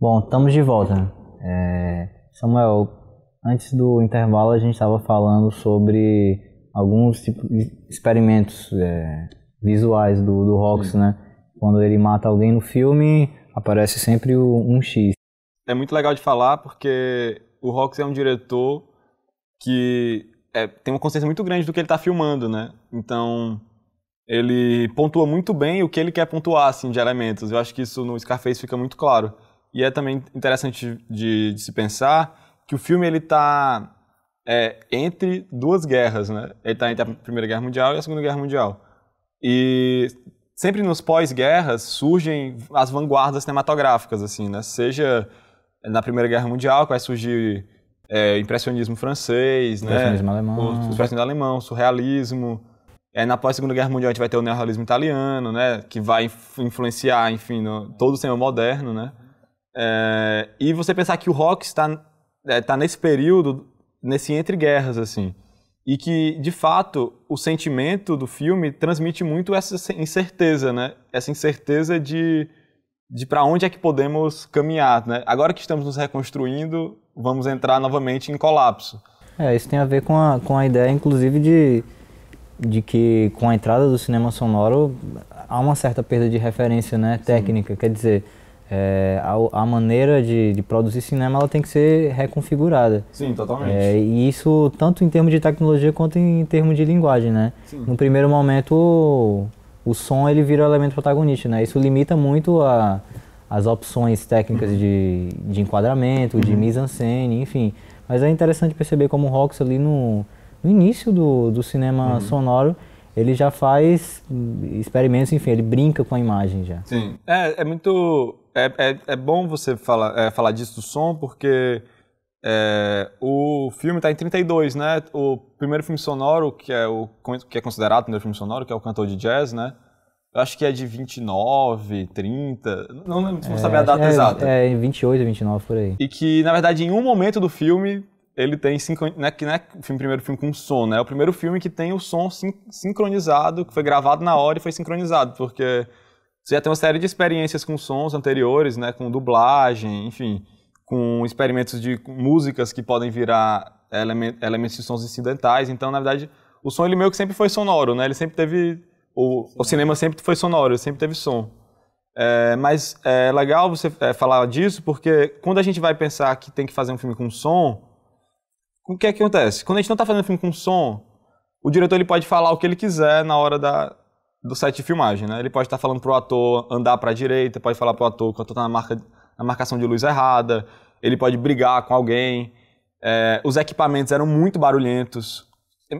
Bom, estamos de volta. Samuel, antes do intervalo a gente estava falando sobre alguns tipos de experimentos visuais do Rox, né? Quando ele mata alguém no filme, aparece sempre um X. É muito legal de falar porque o Rox é um diretor que tem uma consciência muito grande do que ele está filmando, né? Então, ele pontua muito bem o que ele quer pontuar, assim, de elementos. Eu acho que isso no Scarface fica muito claro. E é também interessante de se pensar que o filme ele está entre duas guerras, né? Ele está entre a Primeira Guerra Mundial e a Segunda Guerra Mundial. E sempre nos pós-guerras surgem as vanguardas cinematográficas, assim, né? Seja na Primeira Guerra Mundial, que vai surgir impressionismo francês, Impressionismo né? alemão. O impressionismo alemão, surrealismo. Na pós-Segunda Guerra Mundial a gente vai ter o neorrealismo italiano, né? Que vai influenciar, enfim, todo o cinema moderno, né? E você pensar que o rock tá nesse período, nesse entre guerras, assim. E que, de fato, o sentimento do filme transmite muito essa incerteza, né? Essa incerteza de para onde é que podemos caminhar, né? Agora que estamos nos reconstruindo, vamos entrar novamente em colapso. Isso tem a ver com a ideia, inclusive, de que com a entrada do cinema sonoro há uma certa perda de referência, né, técnica. Sim. Quer dizer, a maneira de produzir cinema ela tem que ser reconfigurada. Sim, totalmente. E isso tanto em termos de tecnologia quanto em termos de linguagem, né? Sim. No primeiro momento o som ele vira o elemento protagonista, né? Isso limita muito as opções técnicas de enquadramento, de mise-en-scène, enfim. Mas é interessante perceber como o Rox ali no início do cinema sonoro ele já faz experimentos, enfim, ele brinca com a imagem já. Sim, é muito... É bom você falar disso do som, porque o filme está em 32, né? O primeiro filme sonoro, que é considerado o primeiro filme sonoro, que é o Cantor de Jazz, né? Eu acho que é de 29, 30, não lembro se vou saber a data exata. É 28, 29, por aí. E que, na verdade, em um momento do filme, ele tem que não é o primeiro filme com som, né? É o primeiro filme que tem o som sincronizado, que foi gravado na hora e foi sincronizado, porque você já tem uma série de experiências com sons anteriores, né? Com dublagem, enfim, com experimentos de músicas que podem virar elementos de sons incidentais. Então, na verdade, o som ele meio que sempre foi sonoro, né? Ele sempre teve... O cinema sempre foi sonoro, sempre teve som. Mas é legal você falar disso, porque quando a gente vai pensar que tem que fazer um filme com som, o que é que acontece? Quando a gente não está fazendo um filme com som, o diretor ele pode falar o que ele quiser na hora do set de filmagem, né? Ele pode estar falando pro ator andar para a direita, pode falar pro ator que o ator está na marcação de luz errada, ele pode brigar com alguém. Os equipamentos eram muito barulhentos.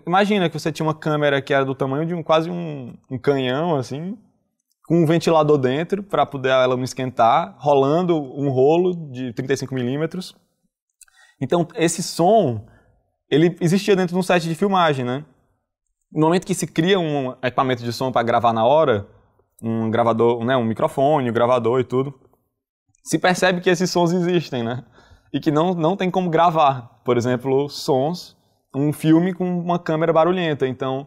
Imagina que você tinha uma câmera que era do tamanho de quase um canhão, assim, com um ventilador dentro para poder ela não esquentar, rolando um rolo de 35 milímetros. Então, esse som, ele existia dentro de um set de filmagem, né? No momento que se cria um equipamento de som para gravar na hora, um gravador, né, um microfone, um gravador e tudo, se percebe que esses sons existem, né? E que não tem como gravar, por exemplo, um filme com uma câmera barulhenta. Então,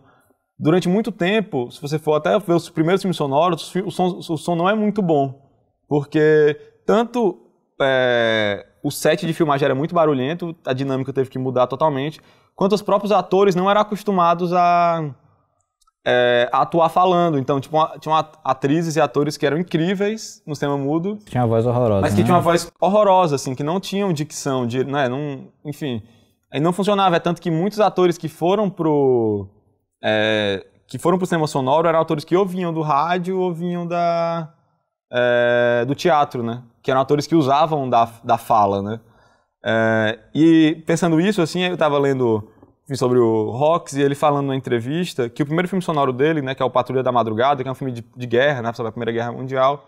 durante muito tempo, se você for até ver os primeiros filmes sonoros, o som não é muito bom. Porque tanto o set de filmagem era muito barulhento, a dinâmica teve que mudar totalmente, quanto os próprios atores não eram acostumados a atuar falando. Então, tinham atrizes e atores que eram incríveis no cinema mudo. Tinha uma voz horrorosa, mas que tinham uma voz horrorosa, assim, que não tinham dicção, enfim... Aí não funcionava, tanto que muitos atores que foram pro cinema sonoro eram atores que ou vinham do rádio ou vinham do teatro, né? Que eram atores que usavam da fala, né? E pensando isso, assim, eu estava lendo sobre o Rox e ele falando numa entrevista que o primeiro filme sonoro dele, né, que é o Patrulha da Madrugada, que é um filme de guerra, né, sobre a Primeira Guerra Mundial,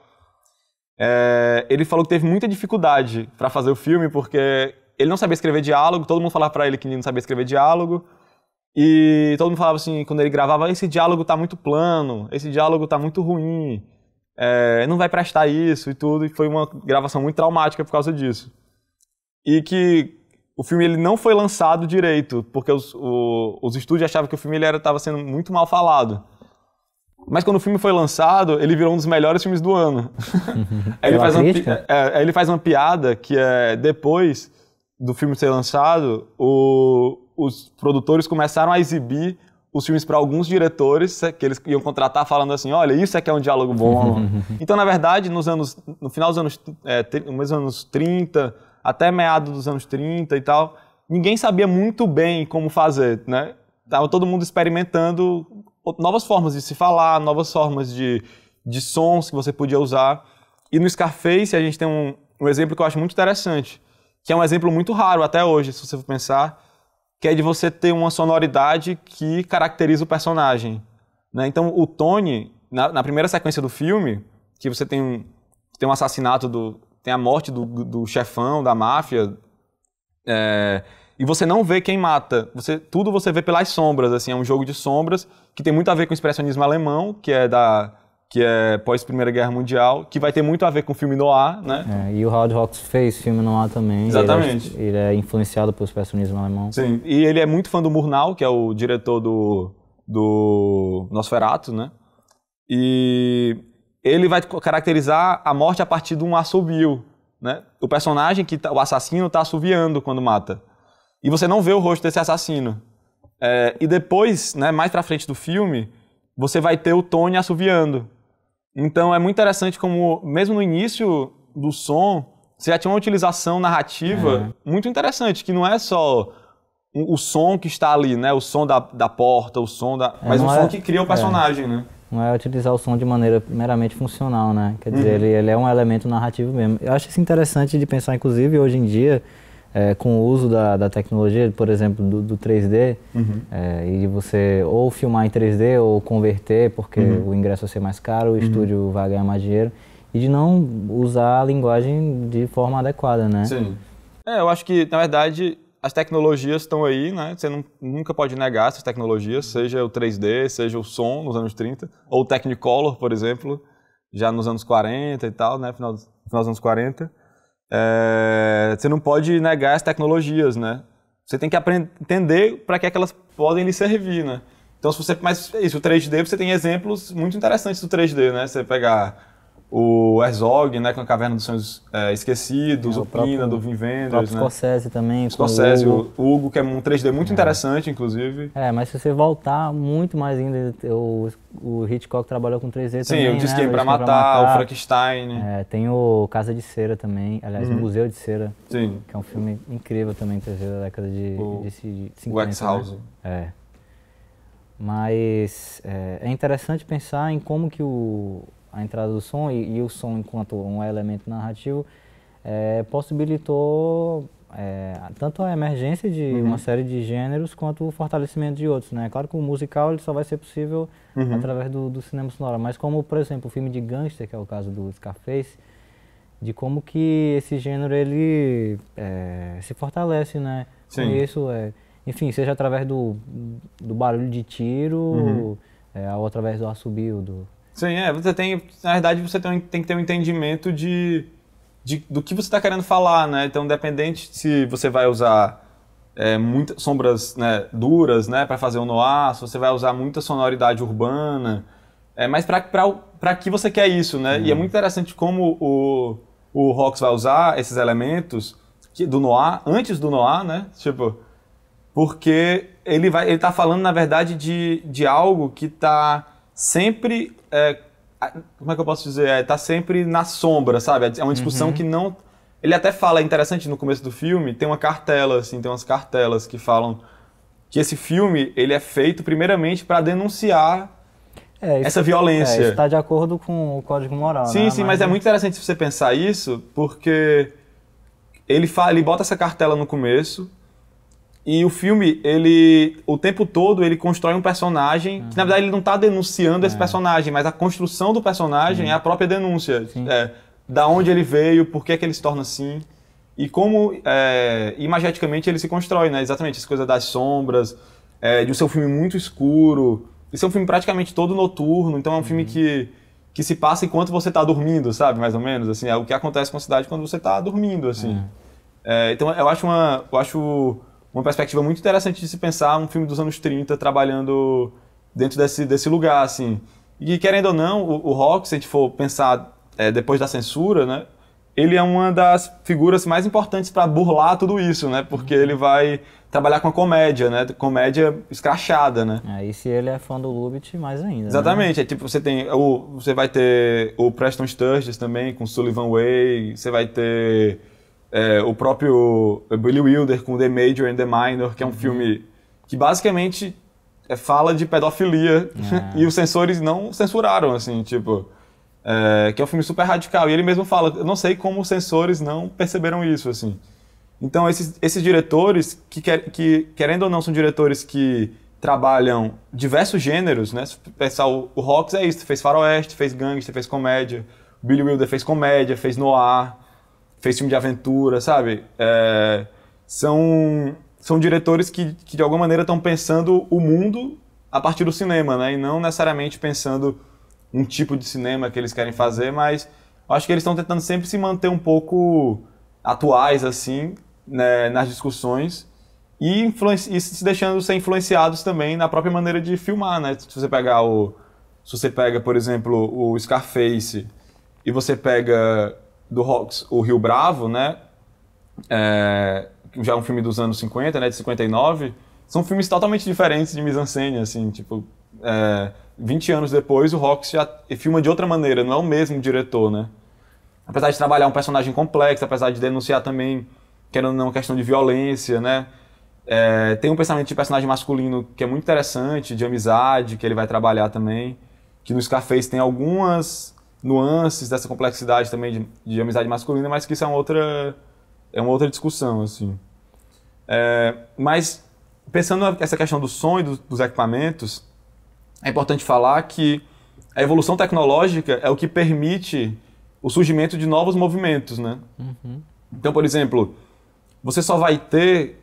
ele falou que teve muita dificuldade para fazer o filme porque ele não sabia escrever diálogo, todo mundo falava pra ele que ele não sabia escrever diálogo, e todo mundo falava assim, quando ele gravava, esse diálogo tá muito plano, esse diálogo tá muito ruim, não vai prestar isso e tudo, e foi uma gravação muito traumática por causa disso. E que o filme ele não foi lançado direito, porque os estúdios achavam que o filme estava sendo muito mal falado. Mas quando o filme foi lançado, ele virou um dos melhores filmes do ano. Aí ele faz uma piada que é, depois do filme ser lançado, os produtores começaram a exibir os filmes para alguns diretores que eles iam contratar falando assim, olha, isso é que é um diálogo bom. Então, na verdade, no final dos anos 30, até meados dos anos 30 e tal, ninguém sabia muito bem como fazer, né? Tava todo mundo experimentando novas formas de se falar, novas formas de sons que você podia usar. E no Scarface a gente tem um exemplo que eu acho muito interessante, que é um exemplo muito raro até hoje, se você for pensar, que é de você ter uma sonoridade que caracteriza o personagem, né? Então o Tony, na primeira sequência do filme, que você tem um assassinato, tem a morte do chefão da máfia, e você não vê quem mata, tudo você vê pelas sombras, assim, é um jogo de sombras que tem muito a ver com o expressionismo alemão, que é pós-Primeira Guerra Mundial, que vai ter muito a ver com o filme noir, né? E o Howard Hawks fez filme noir também. Exatamente. Ele é influenciado pelo expressionismo alemão. Sim, e ele é muito fã do Murnau, que é o diretor do Nosferatu, né? E ele vai caracterizar a morte a partir de um assobio, né? O personagem, o assassino, está assoviando quando mata. E você não vê o rosto desse assassino. E depois, né, mais pra frente do filme, você vai ter o Tony assoviando. Então é muito interessante como, mesmo no início do som, você já tinha uma utilização narrativa muito interessante, que não é só o som que está ali, né? O som da porta, o som mas o som que cria o personagem, né? Não é utilizar o som de maneira meramente funcional, né? Quer dizer, ele é um elemento narrativo mesmo. Eu acho isso interessante de pensar, inclusive, hoje em dia, com o uso da tecnologia, por exemplo, do 3D, e de você ou filmar em 3D ou converter, porque o ingresso vai ser mais caro, o estúdio vai ganhar mais dinheiro, e de não usar a linguagem de forma adequada, né? Sim. Eu acho que, na verdade, as tecnologias estão aí, né? Você nunca pode negar essas tecnologias, seja o 3D, seja o som nos anos 30, ou o Technicolor, por exemplo, já nos anos 40 e tal, né? Final dos anos 40. Você não pode negar as tecnologias, né? Você tem que entender para que é que elas podem lhe servir, né? Então, mas isso, o 3D, você tem exemplos muito interessantes do 3D, né? Você pegar o Herzog, né, com a Caverna dos Sonhos Esquecidos, o Pina, do Wim Wenders, né? Scorsese também, Scorsese, o Hugo, que é um 3D muito interessante, inclusive. Mas se você voltar muito mais ainda, o Hitchcock trabalhou com 3D também, Sim, o Disquinho pra Matar, o Frankenstein. Tem o Casa de Cera também, aliás, o Museu de Cera, Sim. que é um filme incrível também, 3D da década de 50. O X-House. Né? Mas é interessante pensar em como que a entrada do som e o som enquanto um elemento narrativo possibilitou tanto a emergência de uma série de gêneros quanto o fortalecimento de outros, né? Claro que o musical ele só vai ser possível através do cinema sonoro, mas como, por exemplo, o filme de gangster, que é o caso do Scarface, de como que esse gênero ele se fortalece, né? Sim. Com isso, enfim, seja através do barulho de tiro, ou através do assobio, Sim, você tem, na verdade, você tem que ter um entendimento do que você está querendo falar, né? Então, independente se você vai usar muitas sombras, né, duras, né, para fazer um noir, se você vai usar muita sonoridade urbana, mas para que você quer isso, né? E é muito interessante como o Hawks vai usar esses elementos do noir, antes do noir, né? Tipo, porque ele tá falando, na verdade, de algo que está sempre, como é que eu posso dizer? Tá sempre na sombra, sabe? É uma discussão que não... Ele até fala, é interessante, no começo do filme, tem uma cartela, assim, tem umas cartelas que falam que esse filme, ele é feito primeiramente para denunciar essa violência. Isso está de acordo com o Código Moral, sim, né? Sim, mas é muito interessante se você pensar isso, porque ele bota essa cartela no começo. E o filme, o tempo todo, ele constrói um personagem que, na verdade, ele não está denunciando esse personagem, mas a construção do personagem é a própria denúncia. Da onde ele veio, por que ele se torna assim, e como, imageticamente, ele se constrói, né? Exatamente, essa coisa das sombras, de ser um filme muito escuro, de ser um filme praticamente todo noturno, então é um filme que se passa enquanto você está dormindo, sabe? Mais ou menos, assim, é o que acontece com a cidade quando você está dormindo, assim. Então, eu acho uma perspectiva muito interessante de se pensar um filme dos anos 30 trabalhando dentro desse lugar, assim. E querendo ou não, o Rock, se a gente for pensar depois da censura, né, ele é uma das figuras mais importantes para burlar tudo isso, né, porque ele vai trabalhar com a comédia, né, comédia escrachada, né. E se ele é fã do Lubitsch, mais ainda. Exatamente, né? tipo, você vai ter o Preston Sturges também, com Sullivan Way, você vai ter o próprio Billy Wilder com The Major and the Minor, que é um filme que basicamente fala de pedofilia e os censores não censuraram, assim, tipo, que é um filme super radical. E ele mesmo fala, eu não sei como os censores não perceberam isso, assim. Então esses diretores, que querendo ou não são diretores que trabalham diversos gêneros, né? Se pensar, o Hawks é isso, fez faroeste, fez gangster, fez comédia, o Billy Wilder fez comédia, fez noir, fez filme de aventura, sabe? São diretores que de alguma maneira estão pensando o mundo a partir do cinema, né? E não necessariamente pensando um tipo de cinema que eles querem fazer, mas eu acho que eles estão tentando sempre se manter um pouco atuais, assim, né, nas discussões e se deixando ser influenciados também na própria maneira de filmar, né? Se você pega, por exemplo, o Scarface e você pega do Hawks o Rio Bravo, né? Já é um filme dos anos 50, né, de 59, são filmes totalmente diferentes de mise-en-scène, assim, tipo, 20 anos depois o Hawks já filma de outra maneira, não é o mesmo diretor, né? Apesar de trabalhar um personagem complexo, apesar de denunciar também, querendo ou não, questão de violência, né? Tem um pensamento de personagem masculino que é muito interessante, de amizade, que ele vai trabalhar também, que no Scarface tem algumas nuances dessa complexidade também de amizade masculina, mas que isso é uma outra discussão, assim. Mas, pensando nessa questão do som e dos equipamentos, é importante falar que a evolução tecnológica é o que permite o surgimento de novos movimentos, né? Então, por exemplo, você só vai ter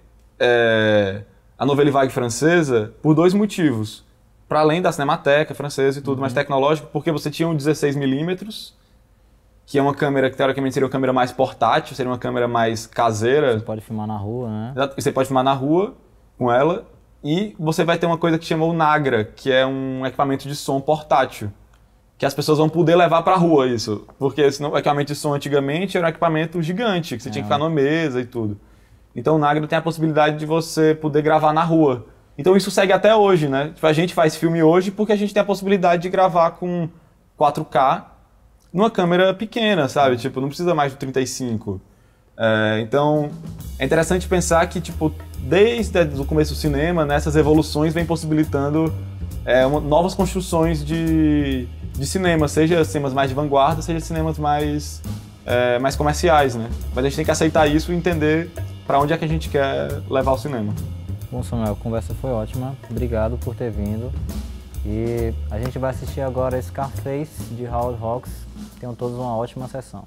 a Nouvelle Vague francesa por dois motivos. Para além da Cinemateca francesa e tudo, mas tecnológico, porque você tinha um 16mm, que é uma câmera que teoricamente seria uma câmera mais portátil, seria uma câmera mais caseira. Você pode filmar na rua, né? Você pode filmar na rua com ela, e você vai ter uma coisa que chama o Nagra, que é um equipamento de som portátil, que as pessoas vão poder levar para a rua isso, porque o equipamento de som antigamente era um equipamento gigante, que você tinha que ficar numa mesa e tudo. Então o Nagra tem a possibilidade de você poder gravar na rua. Então isso segue até hoje, né? A gente faz filme hoje porque a gente tem a possibilidade de gravar com 4K numa câmera pequena, sabe? Tipo, não precisa mais do 35. Então, é interessante pensar que, tipo, desde o começo do cinema, né, essas evoluções vêm possibilitando novas construções de cinema, seja cinemas mais de vanguarda, seja cinemas mais comerciais, né? Mas a gente tem que aceitar isso e entender para onde é que a gente quer levar o cinema. Bom, Samuel, a conversa foi ótima. Obrigado por ter vindo. E a gente vai assistir agora Scarface, de Howard Hawks. Tenham todos uma ótima sessão.